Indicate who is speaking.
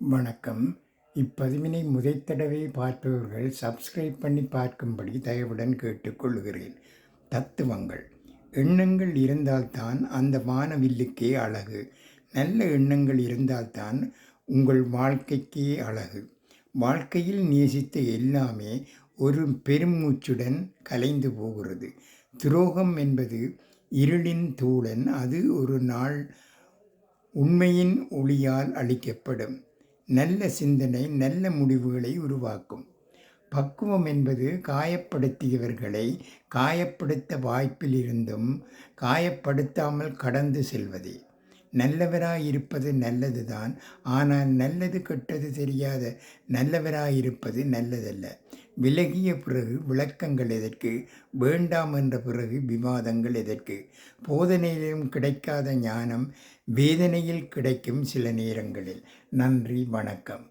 Speaker 1: வணக்கம். இப்பதிவினை முதற்தடவை பார்ப்பவர்கள் சப்ஸ்கிரைப் பண்ணி பார்க்கும்படி தயவுடன் கேட்டுக்கொள்கிறேன். தத்துவங்கள். எண்ணங்கள் இருந்தால்தான் அந்த வானவில்லுக்கே அழகு. நல்ல எண்ணங்கள் இருந்தால்தான் உங்கள் வாழ்க்கைக்கே அழகு. வாழ்க்கையில் நேசித்த எல்லாமே ஒரு பெருமூச்சுடன் கலைந்து போகிறது. துரோகம் என்பது இருளின் தூளன். அது ஒரு நாள் உண்மையின் ஒளியால் அழிக்கப்படும். நல்ல சிந்தனை நல்ல முடிவுகளை உருவாக்கும். பக்குவம் என்பது காயப்படுத்தியவர்களை காயப்படுத்த வாய்ப்பிலிருந்தும் காயப்படுத்தாமல் கடந்து செல்வதே. நல்லவராயிருப்பது நல்லதுதான். ஆனால் நல்லது கெட்டது தெரியாத நல்லவராயிருப்பது நல்லதல்ல. விலகிய பிறகு விளக்கங்கள் எதற்கு? வேண்டாம் என்ற பிறகு விவாதங்கள் எதற்கு? போதனையிலும் கிடைக்காத ஞானம் வேதனையில் கிடைக்கும் சில நேரங்களில். நன்றி, வணக்கம்.